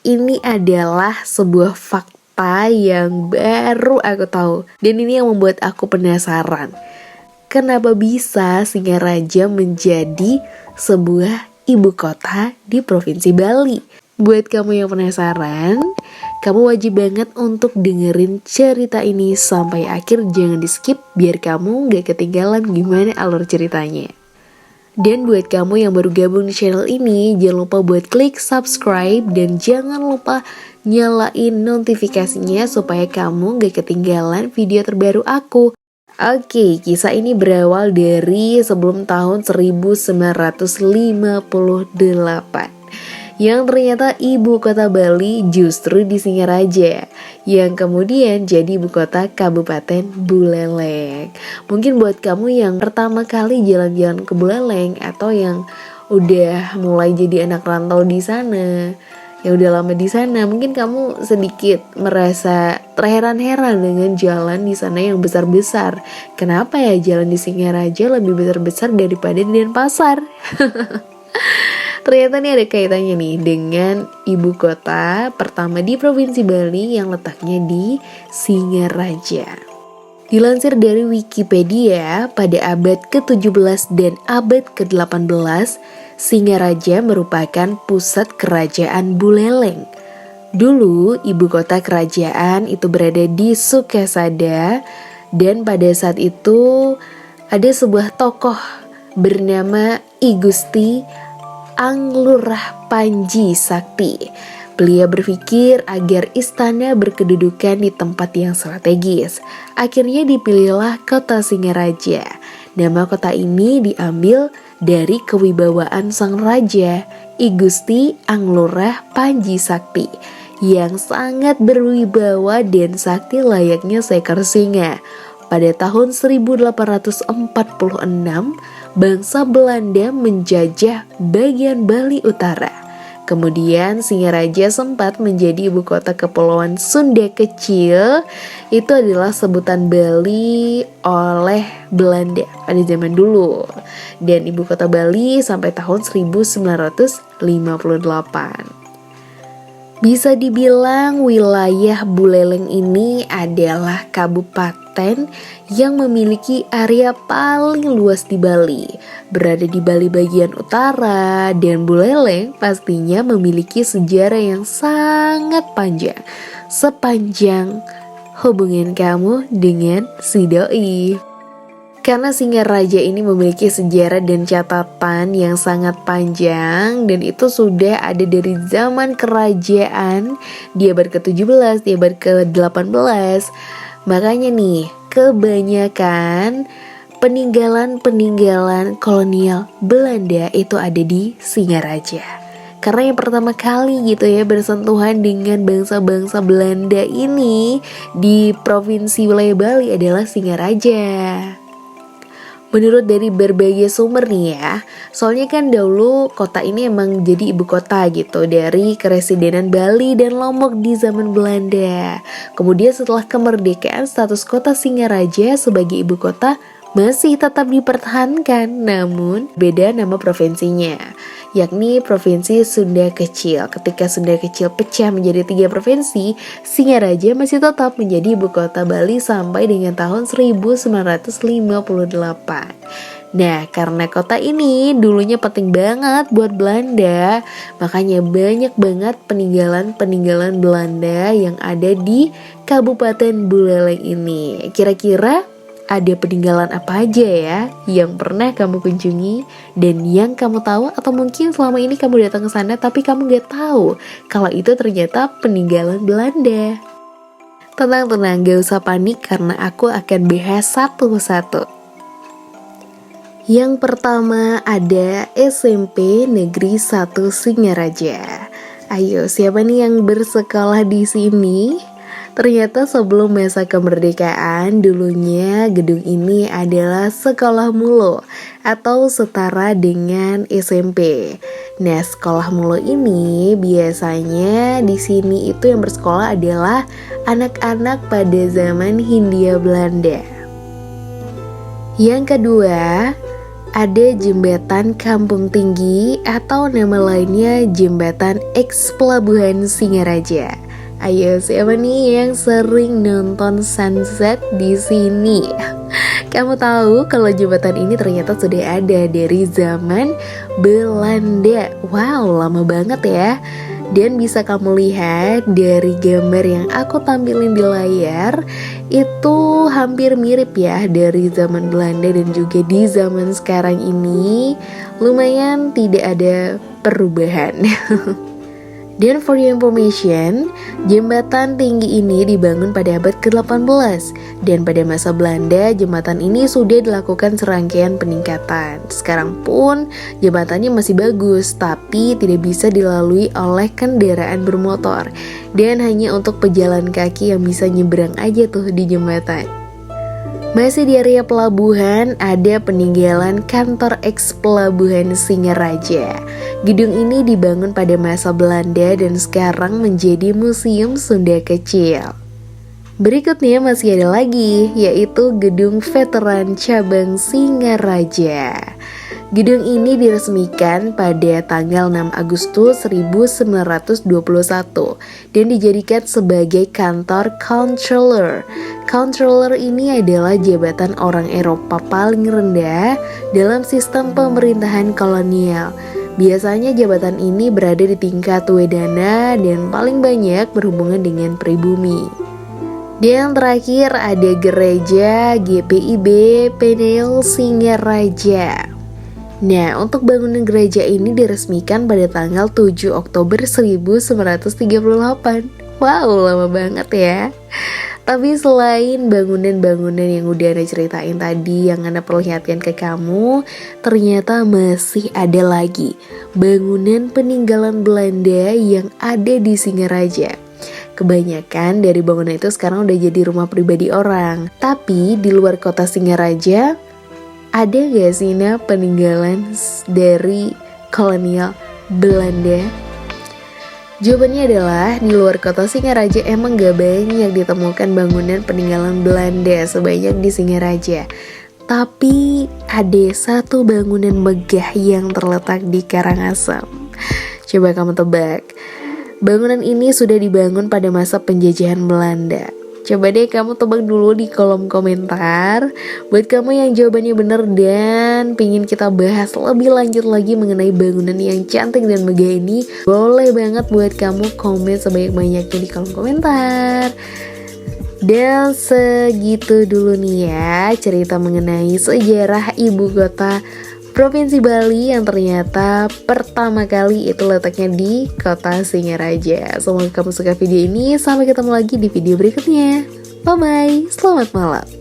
ini adalah sebuah fakta yang baru aku tahu. Dan ini yang membuat aku penasaran. Kenapa bisa Singaraja menjadi sebuah ibu kota di Provinsi Bali? Buat kamu yang penasaran, kamu wajib banget untuk dengerin cerita ini sampai akhir. Jangan di skip biar kamu gak ketinggalan gimana alur ceritanya. Dan buat kamu yang baru gabung di channel ini, jangan lupa buat klik subscribe dan jangan lupa nyalain notifikasinya supaya kamu gak ketinggalan video terbaru aku. Oke, kisah ini berawal dari sebelum tahun 1958. Yang ternyata ibu kota Bali justru di Singaraja, yang kemudian jadi ibu kota Kabupaten Buleleng. Mungkin buat kamu yang pertama kali jalan-jalan ke Buleleng atau yang udah mulai jadi anak rantau di sana, yang udah lama di sana, mungkin kamu sedikit merasa terheran-heran dengan jalan di sana yang besar-besar. Kenapa ya jalan di Singaraja lebih besar-besar daripada di Denpasar? Ternyata nih ada kaitannya nih dengan ibu kota pertama di Provinsi Bali yang letaknya di Singaraja. Dilansir dari Wikipedia, pada abad ke-17 dan abad ke-18, Singaraja merupakan pusat kerajaan Buleleng. Dulu ibu kota kerajaan itu berada di Sukesada, dan pada saat itu ada sebuah tokoh bernama I Gusti Anglurah Panji Sakti. Beliau berpikir agar istana berkedudukan di tempat yang strategis. Akhirnya dipilihlah kota Singaraja. Nama kota ini diambil dari kewibawaan sang raja, I Gusti Anglurah Panji Sakti, yang sangat berwibawa dan sakti layaknya seekor singa. Pada tahun 1846, bangsa Belanda menjajah bagian Bali Utara. Kemudian Singaraja sempat menjadi ibu kota Kepulauan Sunda Kecil. Itu adalah sebutan Bali oleh Belanda pada zaman dulu. Dan ibu kota Bali sampai tahun 1958. Bisa dibilang wilayah Buleleng ini adalah kabupaten yang memiliki area paling luas di Bali. Berada di Bali bagian utara, dan Buleleng pastinya memiliki sejarah yang sangat panjang. Sepanjang hubungan kamu dengan si doi. Karena Singaraja ini memiliki sejarah dan catatan yang sangat panjang, dan itu sudah ada dari zaman kerajaan di abad ke-17, di abad ke-18. Makanya nih, kebanyakan peninggalan-peninggalan kolonial Belanda itu ada di Singaraja. Karena yang pertama kali gitu ya bersentuhan dengan bangsa-bangsa Belanda ini di provinsi wilayah Bali adalah Singaraja. Menurut dari berbagai sumber nih ya, soalnya kan dahulu kota ini emang jadi ibu kota gitu dari Keresidenan Bali dan Lombok di zaman Belanda. Kemudian setelah kemerdekaan, status kota Singaraja sebagai ibu kota masih tetap dipertahankan, namun beda nama provinsinya, yakni Provinsi Sunda Kecil. Ketika Sunda Kecil pecah menjadi 3 provinsi, Singaraja masih tetap menjadi ibu kota Bali sampai dengan tahun 1958. Nah, karena kota ini dulunya penting banget buat Belanda, makanya banyak banget peninggalan-peninggalan Belanda yang ada di Kabupaten Buleleng ini. Kira-kira ada peninggalan apa aja ya yang pernah kamu kunjungi dan yang kamu tahu, atau mungkin selama ini kamu datang ke sana tapi kamu gak tahu kalau itu ternyata peninggalan Belanda? Tenang, gak usah panik karena aku akan bahas satu-satu. Yang pertama ada SMP Negeri 1 Singaraja. Ayo, siapa nih yang bersekolah di sini? Ternyata sebelum masa kemerdekaan, dulunya gedung ini adalah sekolah mulo atau setara dengan SMP. Nah, sekolah mulo ini biasanya di sini itu yang bersekolah adalah anak-anak pada zaman Hindia Belanda. Yang kedua, ada Jembatan Kampung Tinggi atau nama lainnya Jembatan X Pelabuhan Singaraja. Ayo, siapa nih yang sering nonton sunset di sini? Kamu tahu kalau jembatan ini ternyata sudah ada dari zaman Belanda. Wow, lama banget ya. Dan bisa kamu lihat dari gambar yang aku tampilin di layar, itu hampir mirip ya dari zaman Belanda dan juga di zaman sekarang ini. Lumayan tidak ada perubahan. Dan for your information, jembatan tinggi ini dibangun pada abad ke-18. Dan pada masa Belanda, jembatan ini sudah dilakukan serangkaian peningkatan. Sekarang pun jembatannya masih bagus, tapi tidak bisa dilalui oleh kendaraan bermotor. Dan hanya untuk pejalan kaki yang bisa nyebrang aja tuh di jembatan. Masih di area pelabuhan, ada peninggalan kantor X Pelabuhan Singaraja. Gedung ini dibangun pada masa Belanda dan sekarang menjadi museum Sunda kecil. Berikutnya masih ada lagi, yaitu Gedung Veteran Cabang Singaraja. Gedung ini diresmikan pada tanggal 6 Agustus 1921 dan dijadikan sebagai kantor controller. Controller ini adalah jabatan orang Eropa paling rendah dalam sistem pemerintahan kolonial. Biasanya jabatan ini berada di tingkat wedana dan paling banyak berhubungan dengan pribumi. Dan terakhir ada gereja GPIB Peneil Singaraja. Nah, untuk bangunan gereja ini diresmikan pada tanggal 7 Oktober 1938. Wow, lama banget ya. Tapi selain bangunan-bangunan yang udah Ana ceritain tadi yang Ana perlihatkan ke kamu, ternyata masih ada lagi bangunan peninggalan Belanda yang ada di Singaraja. Kebanyakan dari bangunan itu sekarang udah jadi rumah pribadi orang. Tapi di luar kota Singaraja, ada gak sih peninggalan dari kolonial Belanda? Jawabannya adalah di luar kota Singaraja emang gak banyak ditemukan bangunan peninggalan Belanda sebanyak di Singaraja. Tapi ada satu bangunan megah yang terletak di Karangasem. Coba kamu tebak, bangunan ini sudah dibangun pada masa penjajahan Belanda. Coba deh kamu tebak dulu di kolom komentar. Buat kamu yang jawabannya bener dan pingin kita bahas lebih lanjut lagi mengenai bangunan yang cantik dan megah ini, boleh banget buat kamu komen sebanyak-banyaknya di kolom komentar. Dan segitu dulu nih ya cerita mengenai sejarah ibu kota Provinsi Bali yang ternyata pertama kali itu letaknya di kota Singaraja. Semoga kamu suka video ini. Sampai ketemu lagi di video berikutnya. Bye-bye, selamat malam.